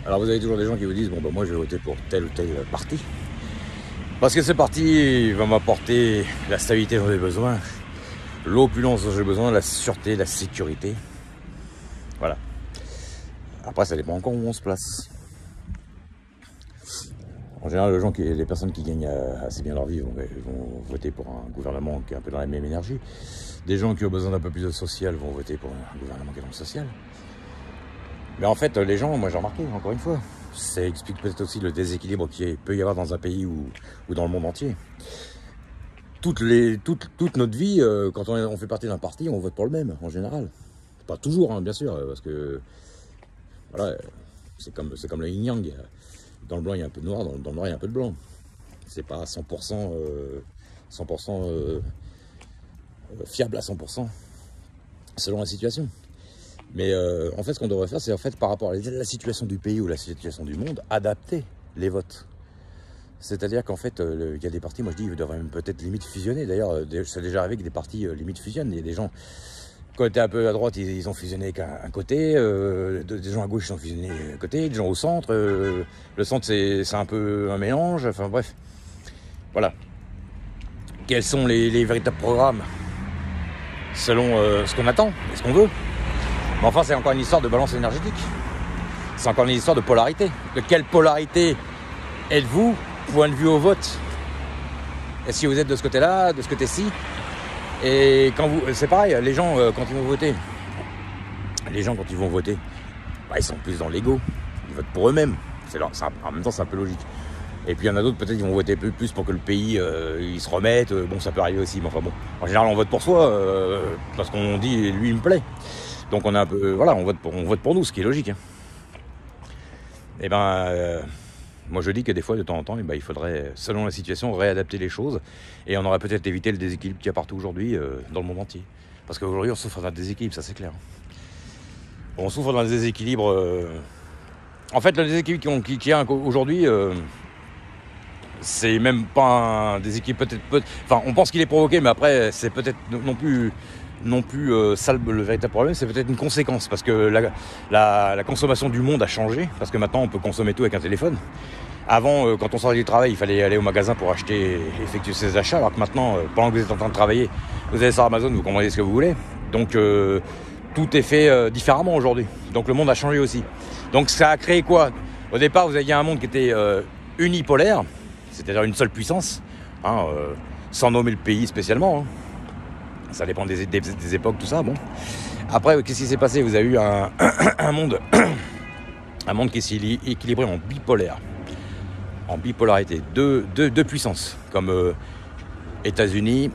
Alors vous avez toujours des gens qui vous disent, bon bah moi je vais voter pour tel ou tel parti. Parce que ce parti va m'apporter la stabilité dont j'ai besoin, l'opulence dont j'ai besoin, la sûreté, la sécurité. Voilà. Après ça dépend encore où on se place. En général, les personnes qui gagnent assez bien leur vie vont voter pour un gouvernement qui est un peu dans la même énergie. Des gens qui ont besoin d'un peu plus de social vont voter pour un gouvernement qui est dans le social. Mais en fait, les gens, moi j'ai remarqué, encore une fois, ça explique peut-être aussi le déséquilibre qu'il peut y avoir dans un pays ou dans le monde entier. Toute notre vie, quand on fait partie d'un parti, on vote pour le même, en général. Pas toujours, hein, bien sûr, parce que voilà, c'est comme le yin-yang. Dans le blanc, il y a un peu de noir, dans le noir, il y a un peu de blanc. C'est pas 100%, fiable à 100%, selon la situation. Mais en fait, ce qu'on devrait faire, c'est en fait par rapport à la situation du pays ou la situation du monde, adapter les votes. C'est-à-dire qu'en fait, il y a des partis, moi je dis, ils devraient même peut-être limite fusionner. D'ailleurs, c'est déjà arrivé que des partis limite fusionnent. Il y a des gens, quand ils étaient un peu à droite, ils ont fusionné avec un côté, des gens à gauche, ils ont fusionné un côté, des gens au centre. Le centre, c'est un peu un mélange. Enfin bref, voilà. Quels sont les véritables programmes selon ce qu'on attend et ce qu'on veut. Mais enfin, c'est encore une histoire de balance énergétique. C'est encore une histoire de polarité. De quelle polarité êtes-vous, point de vue au vote? Est-ce que vous êtes de ce côté-là, de ce côté-ci? Et quand c'est pareil, les gens, quand ils vont voter, bah, ils sont plus dans l'ego. Ils votent pour eux-mêmes. En même temps, c'est un peu logique. Et puis il y en a d'autres, peut-être, qui vont voter plus pour que le pays, il se remette. Bon, ça peut arriver aussi, mais enfin bon. En général, on vote pour soi, parce qu'on dit, lui, il me plaît. Donc on est un peu, voilà, on vote pour nous, ce qui est logique. Hein. Et moi je dis que des fois, de temps en temps, il faudrait, selon la situation, réadapter les choses. Et on aurait peut-être évité le déséquilibre qu'il y a partout aujourd'hui, dans le monde entier. Parce qu'aujourd'hui, on souffre d'un déséquilibre, ça c'est clair. On souffre d'un déséquilibre. En fait, le déséquilibre qu'il y a aujourd'hui, c'est même pas un déséquilibre, enfin, on pense qu'il est provoqué, mais après, c'est peut-être non plus ça le véritable problème, c'est peut-être une conséquence, parce que la consommation du monde a changé, parce que maintenant on peut consommer tout avec un téléphone. Avant, quand on sortait du travail, il fallait aller au magasin pour effectuer ses achats, alors que maintenant, pendant que vous êtes en train de travailler, vous allez sur Amazon, vous commandez ce que vous voulez. Donc tout est fait différemment aujourd'hui. Donc le monde a changé aussi. Donc ça a créé quoi? Au départ, vous aviez un monde qui était unipolaire, c'est-à-dire une seule puissance, hein, sans nommer le pays spécialement. Hein. Ça dépend des époques, tout ça. Bon. Après, qu'est-ce qui s'est passé? Vous avez eu un monde qui s'est équilibré en bipolaire, en bipolarité, deux puissances, comme États-Unis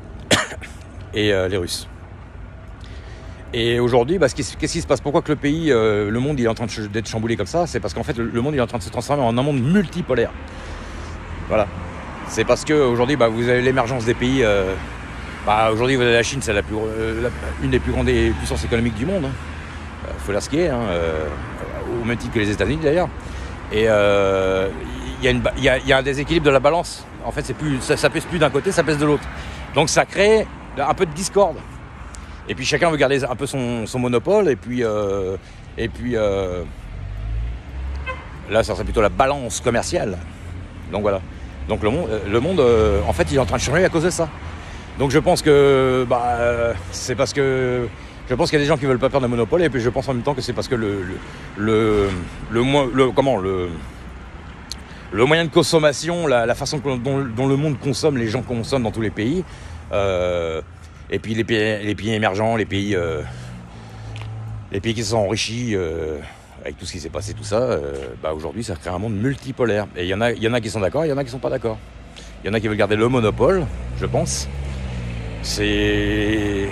et les Russes. Et aujourd'hui, qu'est-ce qui se passe? Pourquoi que le monde il est en train d'être chamboulé comme ça? C'est parce qu'en fait, le monde il est en train de se transformer en un monde multipolaire. Voilà. C'est parce qu'aujourd'hui, vous avez l'émergence des pays... aujourd'hui, vous avez la Chine, c'est une des plus grandes puissances économiques du monde. Faut dire ce qui est, au même titre que les États-Unis d'ailleurs. Et il y a un déséquilibre de la balance. En fait, ça pèse plus d'un côté, ça pèse de l'autre. Donc ça crée un peu de discorde. Et puis chacun veut garder un peu son monopole. Et puis là, ça serait plutôt la balance commerciale. Donc voilà. Donc le monde, en fait, il est en train de changer à cause de ça. Donc je pense que c'est parce que je pense qu'il y a des gens qui veulent pas perdre le monopole, et puis je pense en même temps que c'est parce que le moyen de consommation, la façon dont le monde consomme, les gens consomment dans tous les pays, et puis les pays émergents, les pays qui se sont enrichis avec tout ce qui s'est passé, tout ça, aujourd'hui ça crée un monde multipolaire. Et il y en a qui sont d'accord, il y en a qui sont pas d'accord. Il y en a qui veulent garder le monopole, je pense. C'est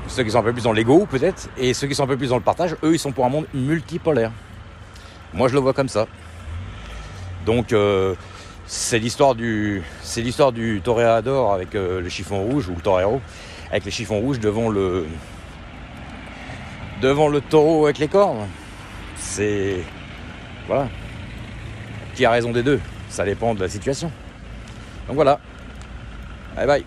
ceux qui sont un peu plus dans l'ego peut-être, et ceux qui sont un peu plus dans le partage, eux ils sont pour un monde multipolaire. Moi je le vois comme ça. Donc c'est l'histoire du toréador avec le chiffon rouge, ou le torero avec les chiffons rouges devant le taureau avec les cornes. C'est voilà, qui a raison des deux, ça dépend de la situation. Donc voilà, bye bye.